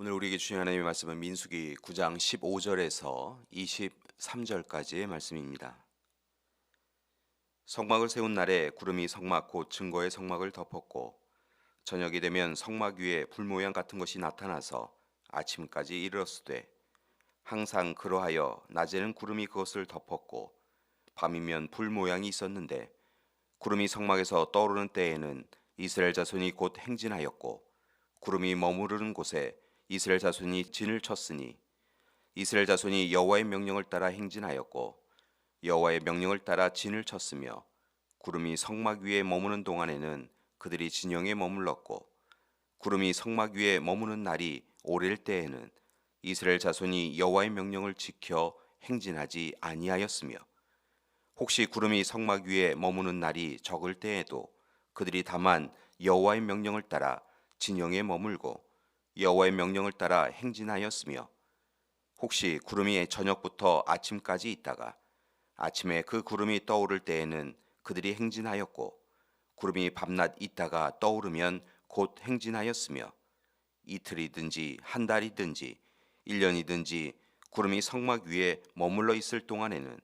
오늘 우리에게 주신 하나님의 말씀은 민수기 9장 15절에서 23절까지의 말씀입니다. 성막을 세운 날에 구름이 성막 곧 증거의 성막을 덮었고 저녁이 되면 성막 위에 불 모양 같은 것이 나타나서 아침까지 이르렀으되 항상 그러하여 낮에는 구름이 그것을 덮었고 밤이면 불 모양이 있었는데 구름이 성막에서 떠오르는 때에는 이스라엘 자손이 곧 행진하였고 구름이 머무르는 곳에 이스라엘 자손이 진을 쳤으니 이스라엘 자손이 여호와의 명령을 따라 행진하였고 여호와의 명령을 따라 진을 쳤으며 구름이 성막 위에 머무는 동안에는 그들이 진영에 머물렀고 구름이 성막 위에 머무는 날이 오랠 때에는 이스라엘 자손이 여호와의 명령을 지켜 행진하지 아니하였으며 혹시 구름이 성막 위에 머무는 날이 적을 때에도 그들이 다만 여호와의 명령을 따라 진영에 머물고 여호와의 명령을 따라 행진하였으며 혹시 구름이 저녁부터 아침까지 있다가 아침에 그 구름이 떠오를 때에는 그들이 행진하였고 구름이 밤낮 있다가 떠오르면 곧 행진하였으며 이틀이든지 한 달이든지 1년이든지 구름이 성막 위에 머물러 있을 동안에는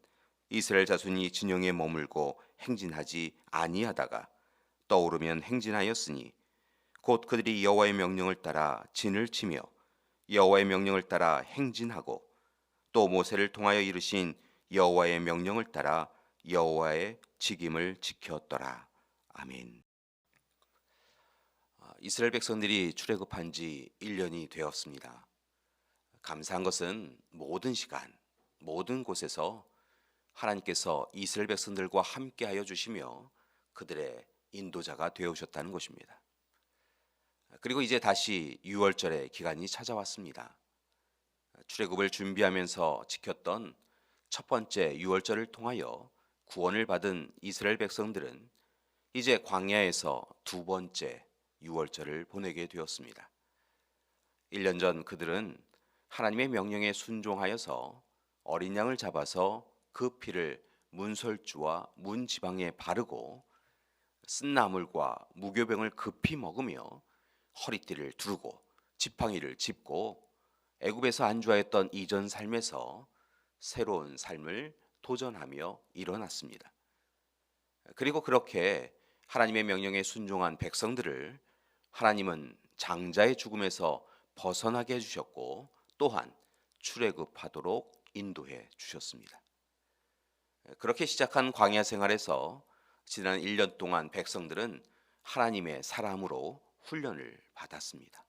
이스라엘 자손이 진영에 머물고 행진하지 아니하다가 떠오르면 행진하였으니 곧 그들이 여호와의 명령을 따라 진을 치며 여호와의 명령을 따라 행진하고 또 모세를 통하여 이르신 여호와의 명령을 따라 여호와의 직임을 지켰더라. 아멘. 이스라엘 백성들이 출애굽한 지 1년이 되었습니다. 감사한 것은 모든 시간, 모든 곳에서 하나님께서 이스라엘 백성들과 함께하여 주시며 그들의 인도자가 되어오셨다는 것입니다. 그리고 이제 다시 6월절의 기간이 찾아왔습니다. 출애굽을 준비하면서 지켰던 첫 번째 6월절을 통하여 구원을 받은 이스라엘 백성들은 이제 광야에서 두 번째 6월절을 보내게 되었습니다. 1년 전 그들은 하나님의 명령에 순종하여서 어린 양을 잡아서 그 피를 문설주와 문지방에 바르고 쓴 나물과 무교병을 급히 먹으며 허리띠를 두르고 지팡이를 짚고 애굽에서 안주하였던 이전 삶에서 새로운 삶을 도전하며 일어났습니다. 그리고 그렇게 하나님의 명령에 순종한 백성들을 하나님은 장자의 죽음에서 벗어나게 해주셨고 또한 출애굽하도록 인도해 주셨습니다. 그렇게 시작한 광야 생활에서 지난 1년 동안 백성들은 하나님의 사람으로 훈련을 받았습니다.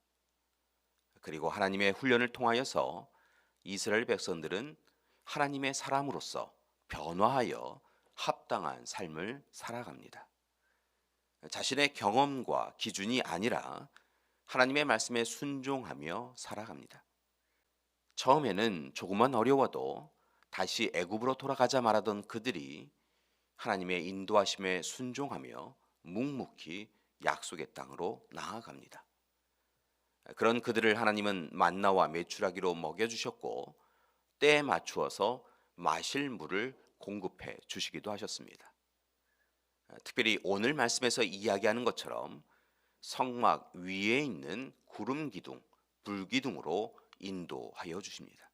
그리고 하나님의 훈련을 통하여서 이스라엘 백성들은 하나님의 사람으로서 변화하여 합당한 삶을 살아갑니다. 자신의 경험과 기준이 아니라 하나님의 말씀에 순종하며 살아갑니다. 처음에는 조금만 어려워도 다시 애굽으로 돌아가자 말하던 그들이 하나님의 인도하심에 순종하며 묵묵히 약속의 땅으로 나아갑니다. 그런 그들을 하나님은 만나와 메추라기로 먹여주셨고 때에 맞추어서 마실 물을 공급해 주시기도 하셨습니다. 특별히 오늘 말씀에서 이야기하는 것처럼 성막 위에 있는 구름 기둥, 불 기둥으로 인도하여 주십니다.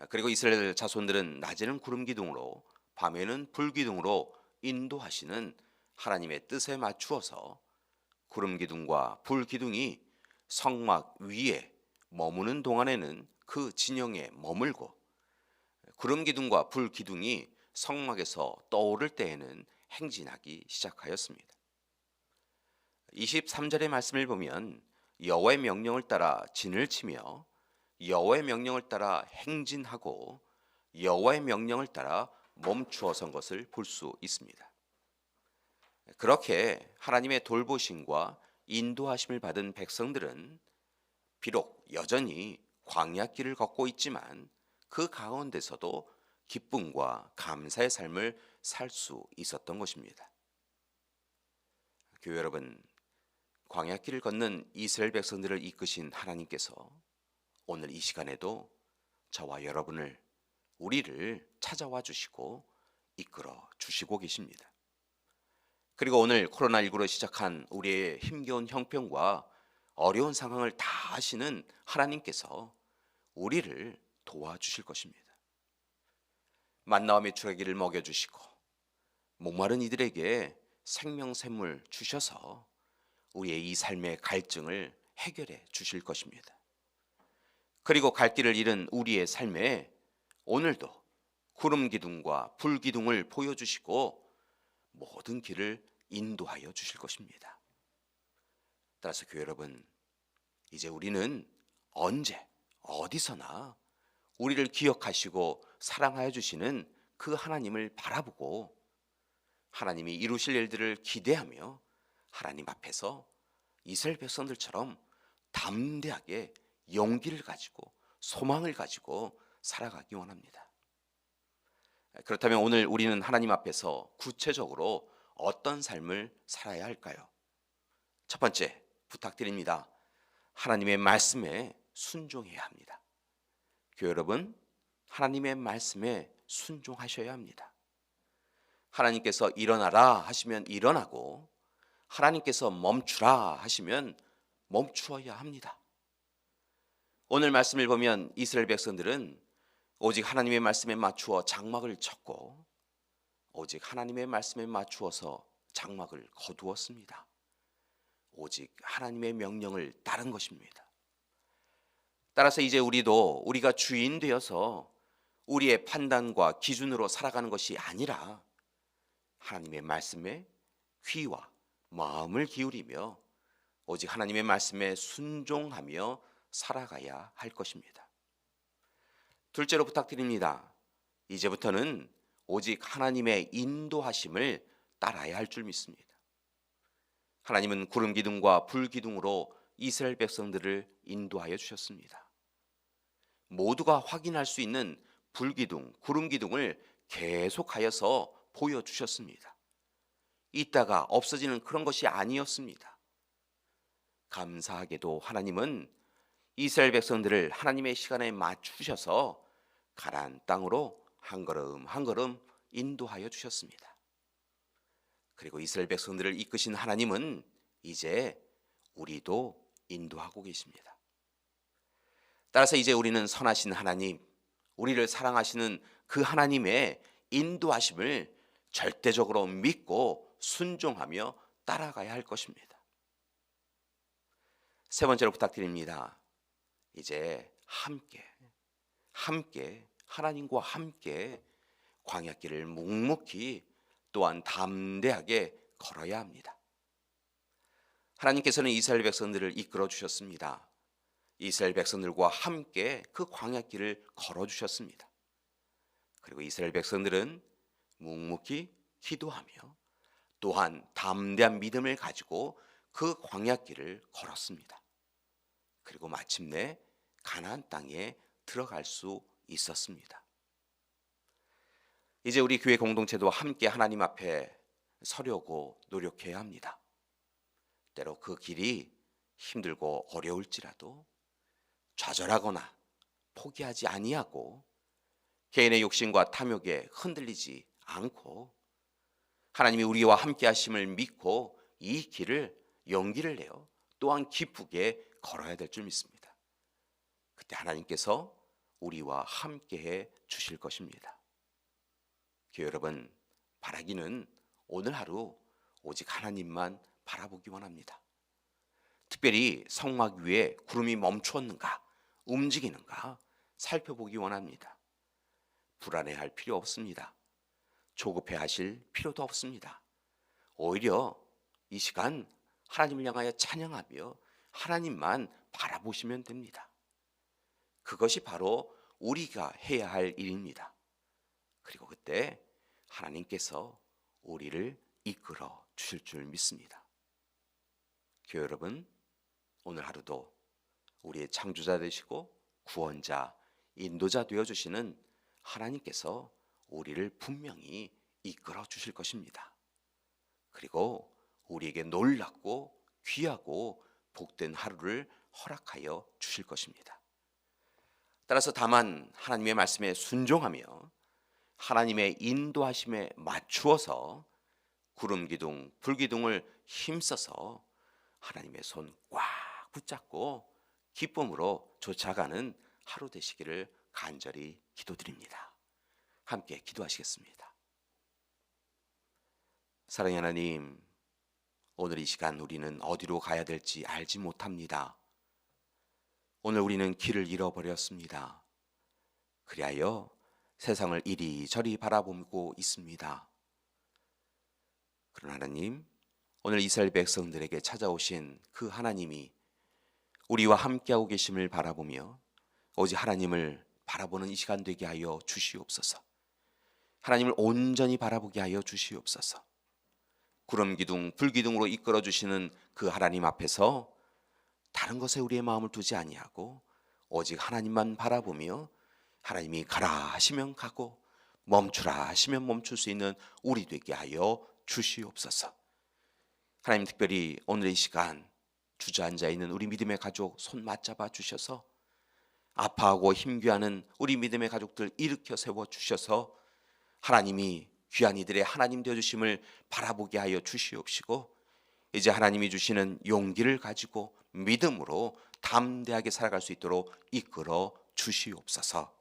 그리고 이스라엘 자손들은 낮에는 구름 기둥으로 밤에는 불 기둥으로 인도하시는 하나님의 뜻에 맞추어서 구름 기둥과 불 기둥이 성막 위에 머무는 동안에는 그 진영에 머물고 구름 기둥과 불 기둥이 성막에서 떠오를 때에는 행진하기 시작하였습니다. 23절의 말씀을 보면 여호와의 명령을 따라 진을 치며 여호와의 명령을 따라 행진하고 여호와의 명령을 따라 멈추어 선 것을 볼 수 있습니다. 그렇게 하나님의 돌보심과 인도하심을 받은 백성들은 비록 여전히 광야길을 걷고 있지만 그 가운데서도 기쁨과 감사의 삶을 살 수 있었던 것입니다. 교회 여러분, 광야길을 걷는 이스라엘 백성들을 이끄신 하나님께서 오늘 이 시간에도 저와 여러분을, 우리를 찾아와 주시고 이끌어 주시고 계십니다. 그리고 오늘 코로나19로 시작한 우리의 힘겨운 형편과 어려운 상황을 다 아시는 하나님께서 우리를 도와주실 것입니다. 만나와 메추라기를 먹여주시고 목마른 이들에게 생명샘물 주셔서 우리의 이 삶의 갈증을 해결해 주실 것입니다. 그리고 갈 길을 잃은 우리의 삶에 오늘도 구름 기둥과 불 기둥을 보여주시고 모든 길을 인도하여 주실 것입니다. 따라서 교회 여러분, 이제 우리는 언제 어디서나 우리를 기억하시고 사랑하여 주시는 그 하나님을 바라보고 하나님이 이루실 일들을 기대하며 하나님 앞에서 이스라엘 백성들처럼 담대하게 용기를 가지고 소망을 가지고 살아가기 원합니다. 그렇다면 오늘 우리는 하나님 앞에서 구체적으로 어떤 삶을 살아야 할까요? 첫 번째 부탁드립니다. 하나님의 말씀에 순종해야 합니다. 교회 여러분, 하나님의 말씀에 순종하셔야 합니다. 하나님께서 일어나라 하시면 일어나고 하나님께서 멈추라 하시면 멈추어야 합니다. 오늘 말씀을 보면 이스라엘 백성들은 오직 하나님의 말씀에 맞추어 장막을 쳤고 오직 하나님의 말씀에 맞추어서 장막을 거두었습니다. 오직 하나님의 명령을 따른 것입니다. 따라서 이제 우리도 우리가 주인 되어서 우리의 판단과 기준으로 살아가는 것이 아니라 하나님의 말씀에 귀와 마음을 기울이며 오직 하나님의 말씀에 순종하며 살아가야 할 것입니다. 둘째로 부탁드립니다. 이제부터는 오직 하나님의 인도하심을 따라야 할 줄 믿습니다. 하나님은 구름 기둥과 불 기둥으로 이스라엘 백성들을 인도하여 주셨습니다. 모두가 확인할 수 있는 불 기둥, 구름 기둥을 계속하여서 보여주셨습니다. 있다가 없어지는 그런 것이 아니었습니다. 감사하게도 하나님은 이스라엘 백성들을 하나님의 시간에 맞추셔서 가나안 땅으로 한 걸음 한 걸음 인도하여 주셨습니다. 그리고 이스라엘 백성들을 이끄신 하나님은 이제 우리도 인도하고 계십니다. 따라서 이제 우리는 선하신 하나님, 우리를 사랑하시는 그 하나님의 인도하심을 절대적으로 믿고 순종하며 따라가야 할 것입니다. 세 번째로 부탁드립니다. 이제 함께 함께 하나님과 함께 광야길을 묵묵히 또한 담대하게 걸어야 합니다. 하나님께서는 이스라엘 백성들을 이끌어 주셨습니다. 이스라엘 백성들과 함께 그 광야길을 걸어 주셨습니다. 그리고 이스라엘 백성들은 묵묵히 기도하며 또한 담대한 믿음을 가지고 그 광야길을 걸었습니다. 그리고 마침내 가나안 땅에 들어갈 수 있었습니다. 이제 우리 교회 공동체도 함께 하나님 앞에 서려고 노력해야 합니다. 때로 그 길이 힘들고 어려울지라도 좌절하거나 포기하지 아니하고 개인의 욕심과 탐욕에 흔들리지 않고 하나님이 우리와 함께 하심을 믿고 이 길을 용기를 내어 또한 기쁘게 걸어야 될 줄 믿습니다. 그때 하나님께서 우리와 함께해 주실 것입니다. 교회 여러분, 바라기는 오늘 하루 오직 하나님만 바라보기 원합니다. 특별히 성막 위에 구름이 멈추었는가 움직이는가 살펴보기 원합니다. 불안해할 필요 없습니다. 조급해하실 필요도 없습니다. 오히려 이 시간 하나님을 향하여 찬양하며 하나님만 바라보시면 됩니다. 그것이 바로 우리가 해야 할 일입니다. 그리고 그때 하나님께서 우리를 이끌어 주실 줄 믿습니다. 교회 여러분, 오늘 하루도 우리의 창조자 되시고 구원자, 인도자 되어주시는 하나님께서 우리를 분명히 이끌어 주실 것입니다. 그리고 우리에게 놀랍고 귀하고 복된 하루를 허락하여 주실 것입니다. 따라서 다만 하나님의 말씀에 순종하며 하나님의 인도하심에 맞추어서 구름기둥, 불기둥을 힘써서 하나님의 손 꽉 붙잡고 기쁨으로 쫓아가는 하루 되시기를 간절히 기도드립니다. 함께 기도하시겠습니다. 사랑의 하나님, 오늘 이 시간 우리는 어디로 가야 될지 알지 못합니다. 오늘 우리는 길을 잃어버렸습니다. 그리하여 세상을 이리저리 바라보고 있습니다. 그러나 하나님, 오늘 이스라엘 백성들에게 찾아오신 그 하나님이 우리와 함께하고 계심을 바라보며 오직 하나님을 바라보는 이 시간 되게 하여 주시옵소서. 하나님을 온전히 바라보게 하여 주시옵소서. 구름기둥, 불기둥으로 이끌어 주시는 그 하나님 앞에서 다른 것에 우리의 마음을 두지 아니하고 오직 하나님만 바라보며 하나님이 가라 하시면 가고 멈추라 하시면 멈출 수 있는 우리 되게 하여 주시옵소서. 하나님, 특별히 오늘 이 시간 주저앉아 있는 우리 믿음의 가족 손 맞잡아 주셔서 아파하고 힘겨워하는 우리 믿음의 가족들 일으켜 세워 주셔서 하나님이 귀한 이들의 하나님 되어주심을 바라보게 하여 주시옵시고 이제 하나님이 주시는 용기를 가지고 믿음으로 담대하게 살아갈 수 있도록 이끌어 주시옵소서.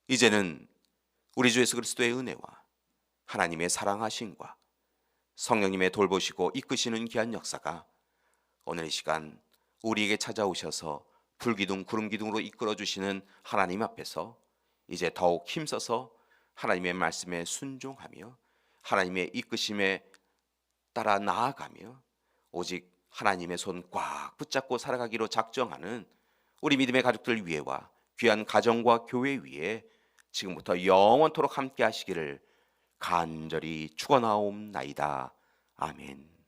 이제는 우리 주 예수 그리스도의 은혜와 하나님의 사랑하심과 성령님의 돌보시고 이끄시는 귀한 역사가 오늘 이 시간 우리에게 찾아오셔서 불기둥 구름기둥으로 이끌어 주시는 하나님 앞에서 이제 더욱 힘써서 하나님의 말씀에 순종하며 하나님의 이끄심에 따라 나아가며 오직 하나님의 손 꽉 붙잡고 살아가기로 작정하는 우리 믿음의 가족들 위에와 귀한 가정과 교회 위에 지금부터 영원토록 함께 하시기를 간절히 축원하옵나이다. 아멘.